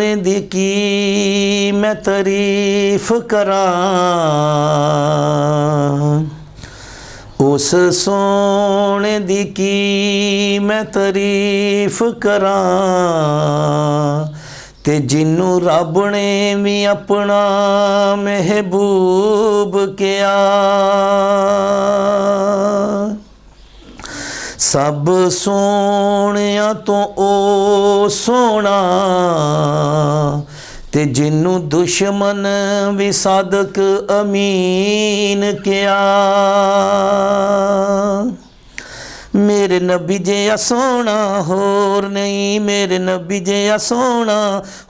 सोने दी की मैं तारीफ करां, उस सोने दी की मैं तारीफ करां, ते जिन्नू रब ने भी अपना महबूब किया। सब सोहणियां तो ओ सोहना, ते जिन्नू दुश्मन भी सादक अमीन किया। मेरे नबी जिहा सोहना होर नहीं, मेरे नबी जिहा सोहना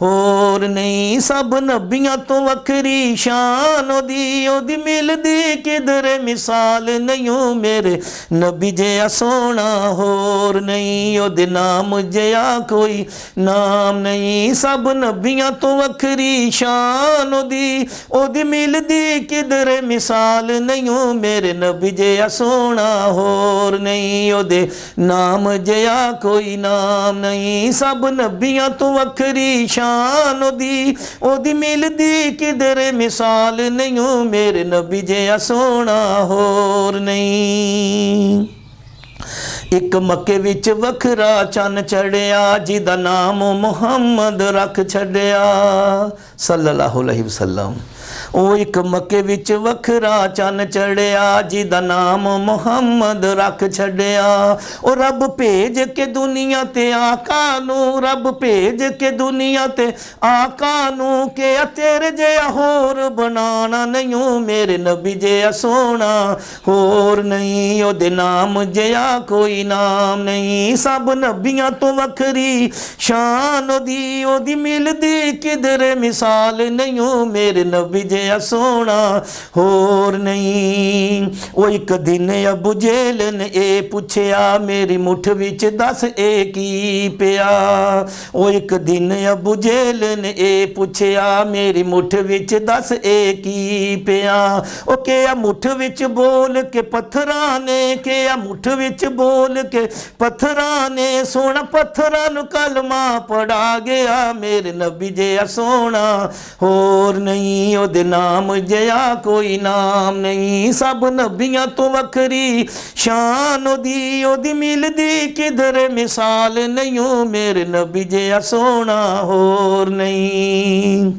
होर नहीं। सब नबियां तो वखरी शान ओदी मिलदी किधरे मिसाल नहीं। मेरे नबी जिहा सोहना होर नहीं, ओदे नाम जिहा कोई नाम नहीं। सब नबियां तो वखरी शान ओदी मिलदी किधरे मिसाल नहीं। मेरे नबी जिहा सोहना होर नहीं, ओदे नाम जिहा कोई नाम नहीं। सब नबियां तो वखरी शान ओदी मिलदी किधरे मिसाल नहीं। मेरे नबी जिहा सोहना होर नहीं। एक मक्के विच वखरा चन्न चढ़िया, जिदा नाम मुहम्मद रख छड़िया सल्लल्लाहु अलैहि वसल्लम। ओ एक मक्के विच वखरा चन्न चढ़िया, जिदा नाम मुहम्मद रख छड़िया। ओ रब भेज के दुनिया ते आका नू, रब भेज के दुनिया ते आका नू, के तेरे जिहा होर बनाना नहीं। मेरे नबी जिहा सोहना होर नहीं, ओदे नाम जिहा कोई नाम नहीं। सब नबियां तो वखरी शान ओदी मिलदी किधरे मिसाल नहीं। मेरे नबी जिहा सोहना होर नहीं। ओ एक दिन अबू जेल ने ए पुछया, मेरी मुठ विच दस ए की पिया। ओ एक दिन अबू जेल ने ए पुछया, मेरी मुठ विच दस ए की पिया। ओ क्या मुठ विच बोल के पत्थरां ने, क्या मुठ विच बोल के पत्थरां ने, सोना पत्थरां नू कलमा पढ़ा गया। मेरे नबी जिहा सोहना होर नहीं, ओदे नाम जिहा कोई नाम नहीं। सब नबियां तो वखरी शान ओदी मिलदी किधरे मिसाल नहीं। मेरे नबी जिहा सोहना होर नहीं।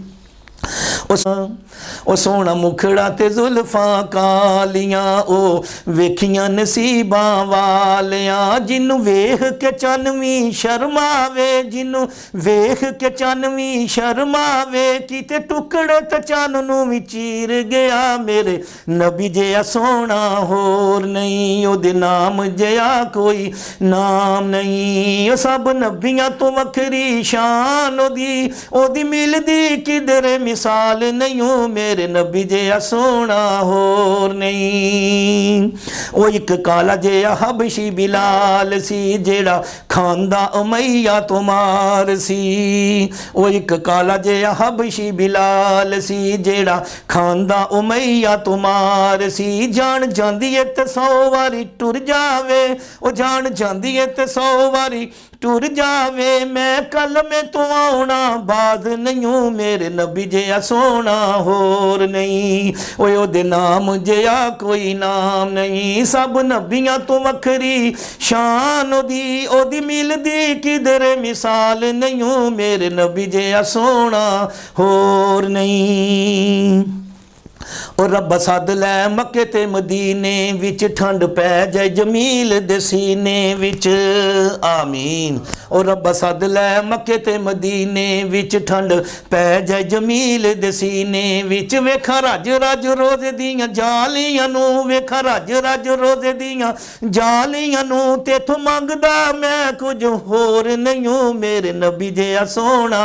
ओ सोहना मुखड़ा ते जुल्फां कालियां, ओ वेखियां नसीबां वालियां। जिन्नू वेख के चनवी शर्मावे, जिन्नू वेख के चनवी शर्मावे, किते टुकड़े ते चन नू भी चीर गया। मेरे नबी जिहा सोहना होर नहीं, ओदे नाम जिहा कोई नाम नहीं। ओ सब नबियां तो वखरी शान ओदी मिलदी किधरे मिसाल नहीं। मेरे नबी जिहा सोहना होर नहीं। ओ एक काला जिहा हबशी बिलाल सी, जेड़ा खांदा उमैया तो मार सी। ओ एक काला जिहा हबशी बिलाल सी, जेड़ा खांदा उमैया तो मार सी। जान जांदी है ते 100 वारी टुर जावे, ओ जान जांदी है ते 100 वारी टुर जावे। मैं कल में तो आउणा बाज नहीं। मेरे नबी जिहा सोहना होर नहीं, ओए ओदे नाम जिहा कोई नाम नहीं। सब नबियां तो वखरी शान ओदी मिलदी किधरे मिसाल नहीं। मेरे नबी जिहा सोहना होर नहीं। और रब सद लै मक्के ते मदीने विच, ठंड पै जाए जमील दे सीने विच आमीन। और रब सद लै मक्के ते मदीने विच, ठंड पै जाए जमील दे सीने विच। वेखा रज रज रोज़े दियां जालियां नू, वेखा रज रज रोज़े दियां जालियां नू, तेथों मंगदा मैं कुछ होर नहीं। मेरे नबी जिहा सोहना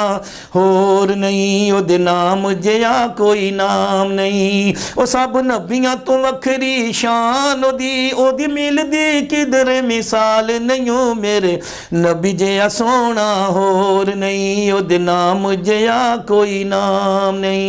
होर नहीं, ओदे नाम जिहा कोई नाम नहीं। ओ सब नबियां तो वखरी शान ओदी मिलदी किधरे मिसाल नहीं। मेरे नबी जिहा सोहना होर नहीं, ओदे नाम जिहा कोई नाम नहीं।